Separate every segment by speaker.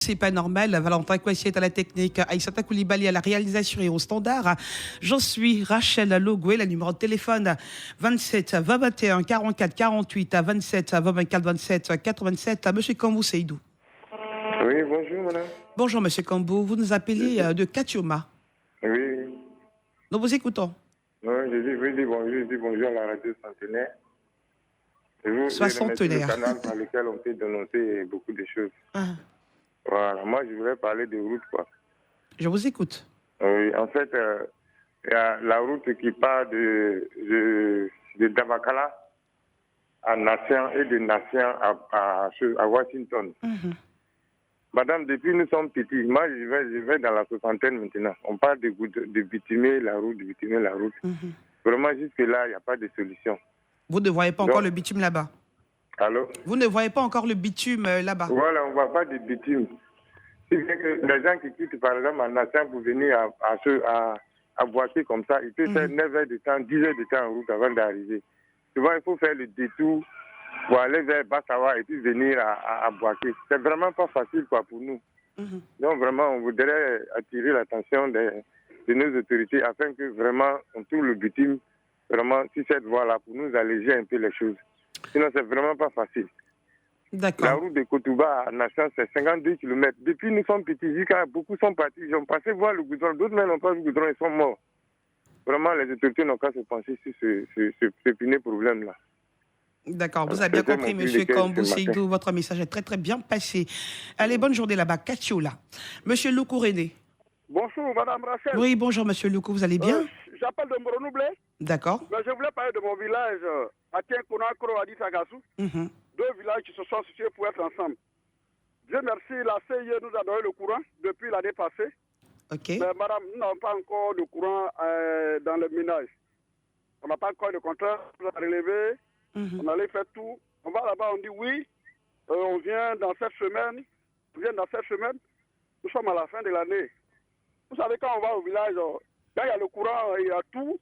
Speaker 1: C'est pas normal. Valentin Kouassi est à la technique, Aïssata Koulibaly à la réalisation et au standard. J'en suis Rachel Logoué, le numéro de téléphone 27 20 21 44 48 à 27 20 24 27 87. Monsieur Kambou Seydou.
Speaker 2: Oui, bonjour madame.
Speaker 1: Bonjour Monsieur Kambou, vous nous appelez de Katioma.
Speaker 2: Oui.
Speaker 1: Nous vous écoutons.
Speaker 2: Oui, je dis bonjour à la radio Centenaire. Je vous remercie le canal par lequel on peut dénoncer beaucoup de choses.
Speaker 1: Ah.
Speaker 2: Voilà, moi je voulais parler de route quoi.
Speaker 1: Je vous écoute.
Speaker 2: Oui, en fait, il y a la route qui part de Dabakala à Nation et de Nation à Washington. Madame, depuis nous sommes petits, moi je vais dans la soixantaine maintenant. On parle de bitumer la route, Vraiment, jusque-là, il n'y a pas de solution.
Speaker 1: Vous ne voyez pas encore le bitume là-bas?
Speaker 2: Allô?
Speaker 1: Vous ne voyez pas encore le bitume là-bas?
Speaker 2: Voilà, on ne voit pas de bitume. Si bien que les gens qui quittent par exemple en Nation pour venir à Boissy comme ça, ils peuvent faire 9 heures de temps, 10 heures de temps en route avant d'arriver. Souvent, il faut faire le détour pour aller vers Bassawa et puis venir à Boissy. C'est vraiment pas facile quoi, pour nous. Donc vraiment, on voudrait attirer l'attention de nos autorités afin que vraiment on trouve le bitume vraiment sur cette voie-là pour nous alléger un peu les choses. Sinon, c'est vraiment pas facile.
Speaker 1: D'accord.
Speaker 2: La route de Kotouba à Nation, c'est 52 km. Depuis nous sommes petits, jusqu'à beaucoup sont partis. Ils ont passé voir le goudron. D'autres même n'ont pas vu le goudron, ils sont morts. Vraiment, les autorités n'ont qu'à se pencher sur ce pineux problème-là.
Speaker 1: D'accord, vous avez bien compris, Monsieur Kambou Seydou. Votre message est très très bien passé. Allez, bonne journée là-bas, Katiola. Monsieur Loukou René.
Speaker 3: Bonjour, Madame Rachel.
Speaker 1: Oui, bonjour, Monsieur Loukou, vous allez bien?
Speaker 3: J'appelle de Mbronoublé.
Speaker 1: D'accord.
Speaker 3: Je voulais parler de mon village, Atien Konakro, Adi Sagassou. Deux villages qui se sont situés pour être ensemble. Dieu merci, la CIE nous a donné le courant depuis l'année passée.
Speaker 1: Ok.
Speaker 3: Mais madame, nous n'avons pas encore de courant dans le ménage. On n'a pas encore de compteur, on a relevé, on allait faire tout. On va là-bas, on dit oui, on vient dans cette semaine, nous sommes à la fin de l'année. Vous savez, quand on va au village, quand il y a le courant, il y a tout.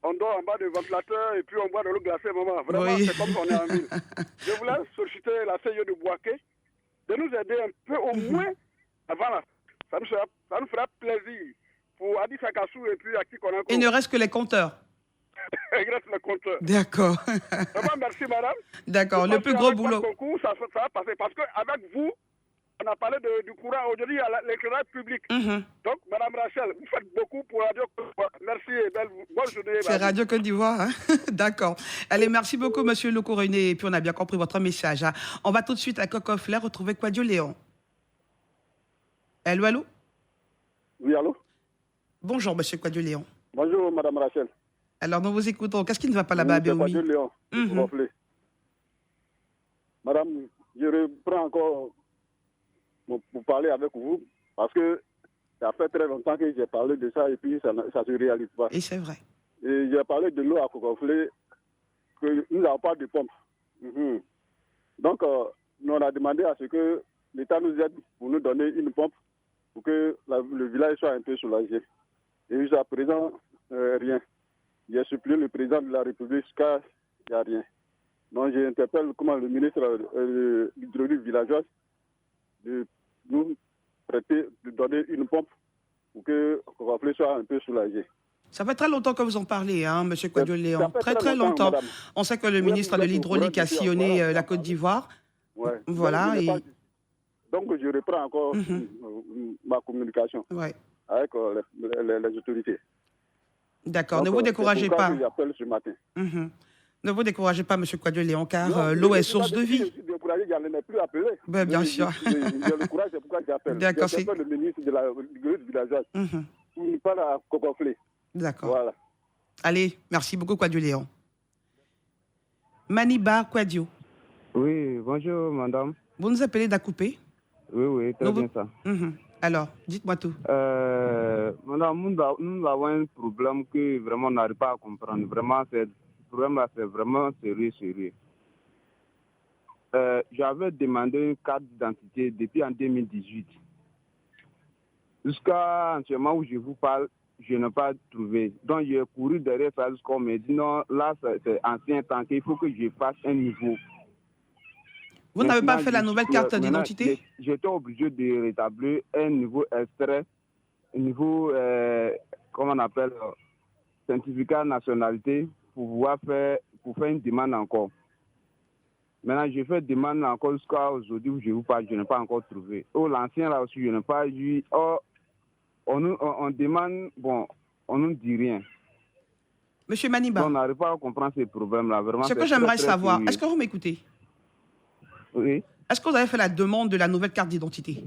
Speaker 3: On dort en bas de ventilateur et puis on boit de l'eau glacée, maman. Vraiment, oui. C'est comme si on est en ville. Je voulais solliciter la CIE de Boaké de nous aider un peu au moins avant la... Ça nous fera plaisir pour Adi Sakassou et puis Aki Konako.
Speaker 1: Il ne reste que les compteurs.
Speaker 3: Il reste les compteurs.
Speaker 1: D'accord.
Speaker 3: Vraiment, merci madame.
Speaker 1: D'accord, le plus gros boulot.
Speaker 3: Concours, ça va passer parce qu'avec vous, on a parlé du courant aujourd'hui à l'éclairage public. Donc, Madame Rachel, vous faites beaucoup pour Radio Côte d'Ivoire. Merci et bonne journée.
Speaker 1: C'est Radio Côte d'Ivoire, hein? D'accord. Allez, merci beaucoup, Monsieur Loukou René. Et puis, on a bien compris votre message. Hein. On va tout de suite à Cocofler retrouver Quadio Léon. Allô, allô?
Speaker 3: Oui, allô?
Speaker 1: Bonjour, Monsieur Quadio Léon.
Speaker 3: Bonjour, Madame Rachel.
Speaker 1: Alors, nous vous écoutons. Qu'est-ce qui ne va pas là-bas à Béoumi?
Speaker 3: Quadio Léon, s'il vous plaît. Madame, je reprends encore pour parler avec vous, parce que ça fait très longtemps que j'ai parlé de ça et puis ça ne se réalise pas.
Speaker 1: Et c'est vrai.
Speaker 3: Et j'ai parlé de l'eau à Cocoflé, que nous n'avons pas de pompe. Donc, nous on a demandé à ce que l'État nous aide pour nous donner une pompe pour que le village soit un peu soulagé. Et jusqu'à présent, rien. J'ai supplié le président de la République jusqu'à il n'y a rien. Donc, j'interpelle comment le ministre de l'hydraulique villageoise de nous prêter, de donner une pompe pour que Cocoflé soit un peu soulagé.
Speaker 1: Ça fait très longtemps que vous en parlez, hein, M. Quadio Léon. Très longtemps. Madame. On sait que le ministre de l'hydraulique a sillonné la Côte d'Ivoire.
Speaker 3: Ouais.
Speaker 1: Voilà.
Speaker 3: Donc, je reprends encore ma communication avec les autorités.
Speaker 1: D'accord. Ne vous découragez pas.
Speaker 3: J'appelle ce matin.
Speaker 1: Ne vous découragez pas, M. Quadio Léon, car l'eau est source de vie.
Speaker 3: Je suis découragé, je n'en ai plus appelé.
Speaker 1: Ben, bien sûr.
Speaker 3: J'ai le courage, c'est pourquoi j'appelle.
Speaker 1: D'accord.
Speaker 3: J'appelle le ministre de l'hydraulique villageoise. Il parle à Cocoflé.
Speaker 1: D'accord.
Speaker 3: Voilà.
Speaker 1: Allez, merci beaucoup, Quadio Léon. Maniba Quadio.
Speaker 4: Oui, bonjour, madame.
Speaker 1: Vous nous appelez d'Acoupé?
Speaker 4: Oui, très bien ça.
Speaker 1: Alors, dites-moi tout.
Speaker 4: Madame, nous avons un problème que vraiment on n'arrive pas à comprendre. Vraiment, ce problème-là, c'est vraiment sérieux. J'avais demandé une carte d'identité depuis en 2018. Jusqu'à ce moment où je vous parle, je n'ai pas trouvé. Donc, j'ai couru derrière ça jusqu'à me dit non, là, c'est ancien temps qu'il faut que je fasse un niveau.
Speaker 1: Vous n'avez pas fait la nouvelle carte d'identité?
Speaker 4: J'étais obligé de rétablir un niveau extrait, un niveau, comment on appelle, certificat de nationalité pour faire une demande encore. Maintenant, j'ai fait demande encore jusqu'à aujourd'hui où je n'ai pas encore trouvé. L'ancien là aussi, je n'ai pas eu. On demande, bon, on ne dit rien.
Speaker 1: Monsieur Maniba.
Speaker 4: On n'arrive pas à comprendre ces problèmes-là. Vraiment,
Speaker 1: ce que j'aimerais savoir, est-ce que vous m'écoutez?
Speaker 4: Oui.
Speaker 1: Est-ce que vous avez fait la demande de la nouvelle carte d'identité?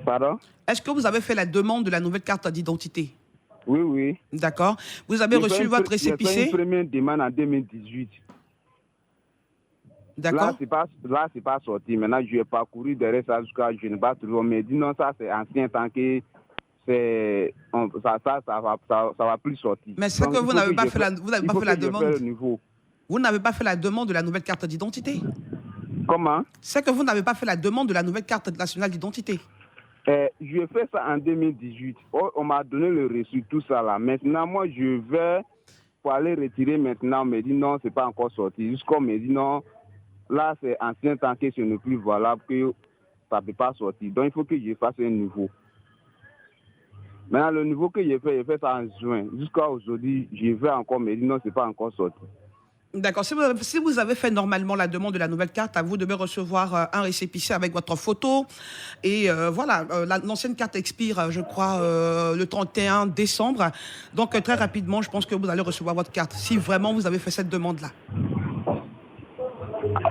Speaker 4: Pardon?
Speaker 1: Est-ce que vous avez fait la demande de la nouvelle carte d'identité?
Speaker 4: Oui, oui.
Speaker 1: D'accord. Vous avez reçu votre récépissé?
Speaker 4: J'ai fait une première demande en 2018.
Speaker 1: D'accord.
Speaker 4: Là, c'est pas sorti. Maintenant, je vais parcourir derrière ça jusqu'à je ne pas trouver. On me dit non, ça c'est ancien tant que ça va plus sortir.
Speaker 1: Mais c'est que vous n'avez pas fait la demande. Vous n'avez pas fait la demande de la nouvelle carte d'identité.
Speaker 4: Comment?
Speaker 1: C'est que vous n'avez pas fait la demande de la nouvelle carte nationale d'identité.
Speaker 4: Je fais ça en 2018. On m'a donné le reçu, tout ça là. Maintenant, moi, je vais pour aller retirer maintenant. On me dit non, c'est pas encore sorti. Jusqu'on me dit non, là, c'est ancien tant que ce n'est plus valable, que ça ne peut pas sortir. Donc, il faut que je fasse un nouveau. Maintenant, le nouveau que j'ai fait ça en juin. Jusqu'à aujourd'hui, je vais encore me dire non, c'est pas encore sorti.
Speaker 1: D'accord. Si vous avez fait normalement la demande de la nouvelle carte, vous devez recevoir un récépissé avec votre photo. Et voilà, l'ancienne carte expire, je crois, le 31 décembre. Donc, très rapidement, je pense que vous allez recevoir votre carte, si vraiment vous avez fait cette demande-là.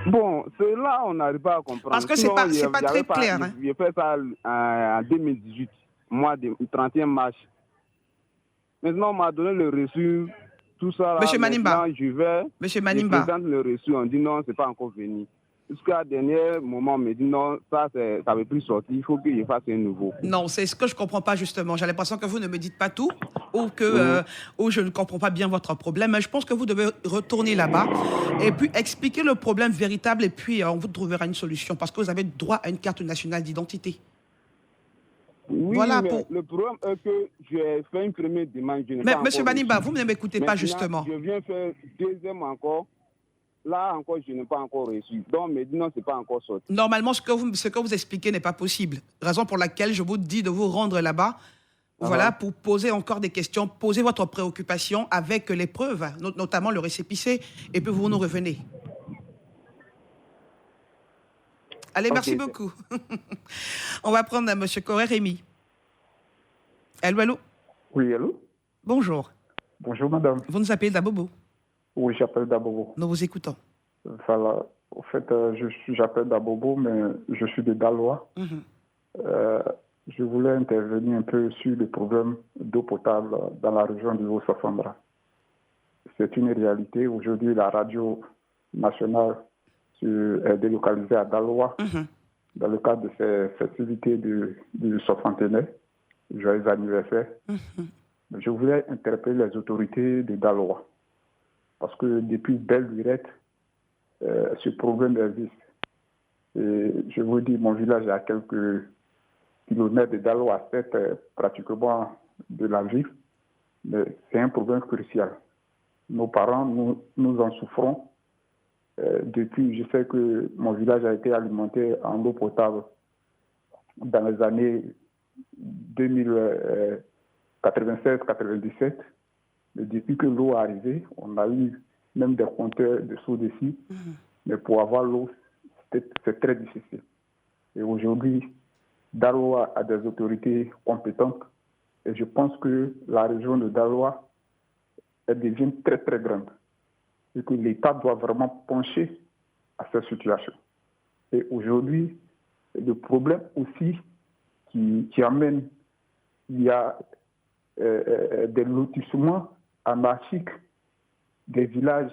Speaker 4: Bon, cela, on n'arrive pas à comprendre.
Speaker 1: Parce que c'est pas très clair.
Speaker 4: J'ai fait ça en 2018, mois de 31 mars. Maintenant, on m'a donné le reçu. Tout ça, là,
Speaker 1: Monsieur Manimba,
Speaker 4: je présente le reçu, on dit non, c'est pas encore venu. Jusqu'à dernier moment, on me dit non, ça ne veut plus sortir, il faut que je fasse un nouveau.
Speaker 1: Non, c'est ce que je ne comprends pas justement. J'ai l'impression que vous ne me dites pas tout ou que je ne comprends pas bien votre problème. Mais je pense que vous devez retourner là-bas et puis expliquer le problème véritable et puis on vous trouvera une solution parce que vous avez droit à une carte nationale d'identité.
Speaker 4: Oui, voilà, mais le problème est que j'ai fait une première demande.
Speaker 1: Mais monsieur Maniba, vous ne m'écoutez pas justement.
Speaker 4: Je viens faire deuxième encore. Là encore, je n'ai pas encore reçu. Donc, mais non, c'est pas encore sorti.
Speaker 1: Normalement, ce que vous expliquez n'est pas possible. Raison pour laquelle je vous dis de vous rendre là-bas. Voilà, pour poser encore des questions, poser votre préoccupation avec les preuves, notamment le récépissé, et puis vous nous revenez. Allez, merci beaucoup. On va prendre M. Corée Rémi. Allô, allô?
Speaker 5: Oui, allô?
Speaker 1: Bonjour.
Speaker 5: Bonjour, madame.
Speaker 1: Vous nous appelez d'Abobo?
Speaker 5: Oui, j'appelle d'Abobo.
Speaker 1: Nous vous écoutons.
Speaker 5: Voilà. En fait, j'appelle d'Abobo, mais je suis de Daloa. Je voulais intervenir un peu sur le problème d'eau potable dans la région du Haut-Safandra. C'est une réalité. Aujourd'hui, la radio nationale est délocalisée à Daloa dans le cadre de ces festivités du 60e. Joyeux anniversaire. Je voulais interpeller les autorités de Daloa parce que depuis belle lurette, ce problème existe. Et je vous dis, mon village est à quelques kilomètres de Daloa, c'est pratiquement de la ville, mais c'est un problème crucial. Nos parents, nous en souffrons. Depuis, je sais que mon village a été alimenté en eau potable dans les années 1996-97. Mais depuis que l'eau est arrivée, on a eu même des compteurs de sous-dessus. Mais pour avoir l'eau, c'est très difficile. Et aujourd'hui, Daloa a des autorités compétentes. Et je pense que la région de Daloa, elle devient très, très grande. Et que l'État doit vraiment pencher à cette situation. Et aujourd'hui, le problème aussi qui amène, il y a des lotissements anarchiques, des villages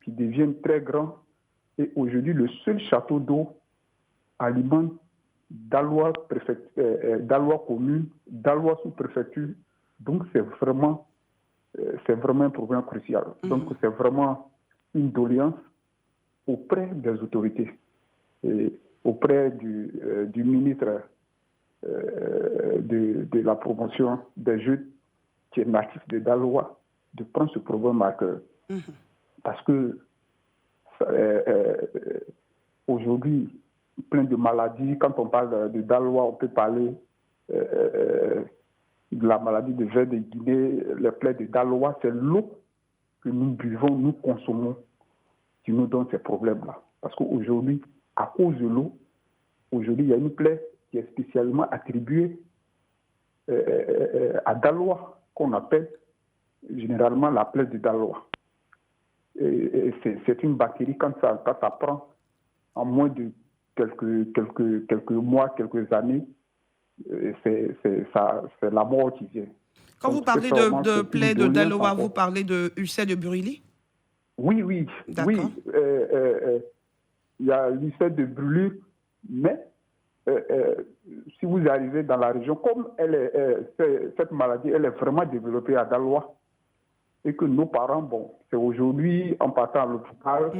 Speaker 5: qui deviennent très grands. Et aujourd'hui, le seul château d'eau alimente Daloa commune, Daloa sous-préfecture. Donc, c'est vraiment un problème crucial. Donc, c'est vraiment une doléance auprès des autorités et auprès du ministre de la promotion des jeunes qui est natif de Daloa, de prendre ce problème à cœur. Parce que aujourd'hui plein de maladies. Quand on parle de Daloa, on peut parler de la maladie de ver de Guinée, les plaies de Daloa. C'est l'eau que nous buvons, nous consommons, qui nous donne ces problèmes-là. Parce qu'aujourd'hui, à cause de l'eau, aujourd'hui, il y a une plaie qui est spécialement attribuée à Daloa, qu'on appelle généralement la plaie de Daloa. C'est une bactérie, quand ça prend en moins de quelques mois, quelques années, c'est la mort qui vient.
Speaker 1: Quand vous parlez de plaie de Daloa, vous parlez de ulcère de Brûlis? Oui.
Speaker 5: D'accord. Oui. Il y a l'ulcère de Brûlis, mais si vous arrivez dans la région, comme cette maladie, elle est vraiment développée à Daloa, et que nos parents, c'est aujourd'hui, en partant à l'hôpital,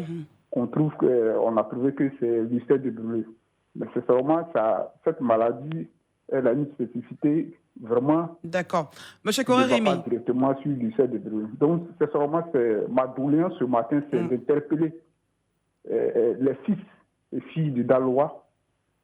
Speaker 5: qu'on a trouvé que c'est l'ulcère de Brûlis. Mais c'est vraiment cette maladie, elle a une spécificité vraiment.
Speaker 1: D'accord. Monsieur Koré-Rémy.
Speaker 5: Pas directement sur l'ulcère de Brûlis. Donc, c'est vraiment ma doléance ce matin, c'est d'interpeller les fils et filles de Daloa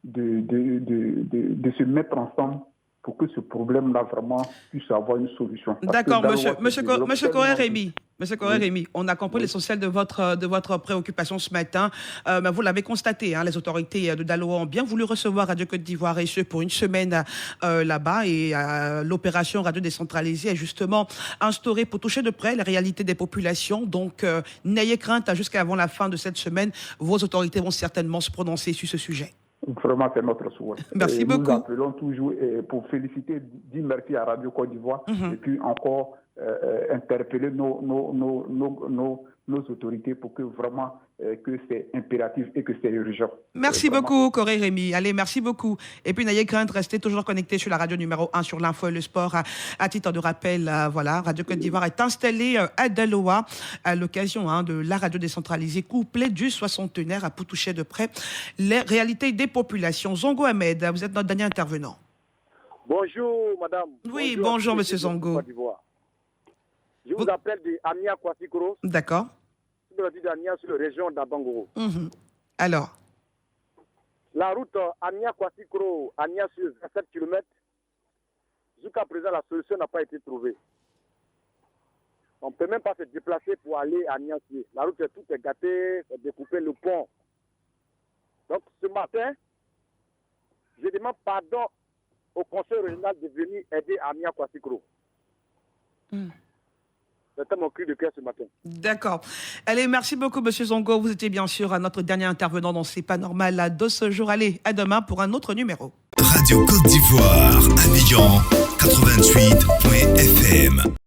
Speaker 5: de se mettre ensemble pour que ce problème-là vraiment puisse avoir une solution.
Speaker 1: D'accord, monsieur Koré-Rémy. Monsieur Koré-Rémy, on a compris l'essentiel de votre préoccupation ce matin. Mais vous l'avez constaté, les autorités de Daloa ont bien voulu recevoir Radio Côte d'Ivoire et ce pour une semaine là-bas. Et l'opération Radio décentralisée est justement instaurée pour toucher de près les réalités des populations. Donc, n'ayez crainte, jusqu'à avant la fin de cette semaine, vos autorités vont certainement se prononcer sur ce sujet.
Speaker 5: Vraiment, c'est notre souhait.
Speaker 1: Merci beaucoup.
Speaker 5: Nous appelons toujours pour féliciter, dire merci à Radio Côte d'Ivoire et puis encore interpeller nos autorités pour que vraiment que c'est impératif et que c'est urgent.
Speaker 1: Merci beaucoup, Koré-Rémy. Allez, merci beaucoup. Et puis, n'ayez crainte, restez toujours connectés sur la radio numéro 1 sur l'info et le sport. À titre de rappel, Radio Côte d'Ivoire est installée à Daloa à l'occasion de la radio décentralisée couplée du 60e pour toucher de près les réalités des populations. Zongo Ahmed, vous êtes notre dernier intervenant.
Speaker 6: Bonjour, madame.
Speaker 1: Oui, bonjour monsieur Zongo.
Speaker 6: Je vous appelle de Amia Kwasikoro.
Speaker 1: D'accord.
Speaker 6: De Amia sur la région d'Abangoro.
Speaker 1: Alors,
Speaker 6: la route Amia Kwasikoro, Amia sur 27 km, jusqu'à présent, la solution n'a pas été trouvée. On ne peut même pas se déplacer pour aller à Niassier. La route, tout est gâtée, c'est découpé le pont. Donc, ce matin, je demande pardon au conseil régional de venir aider Amia Kwasikoro. C'était mon cri de cœur ce matin.
Speaker 1: D'accord. Allez, merci beaucoup, monsieur Zongo. Vous étiez bien sûr notre dernier intervenant dans C'est pas normal de ce jour. Allez, à demain pour un autre numéro.
Speaker 7: Radio Côte d'Ivoire, Abidjan, 88.fm.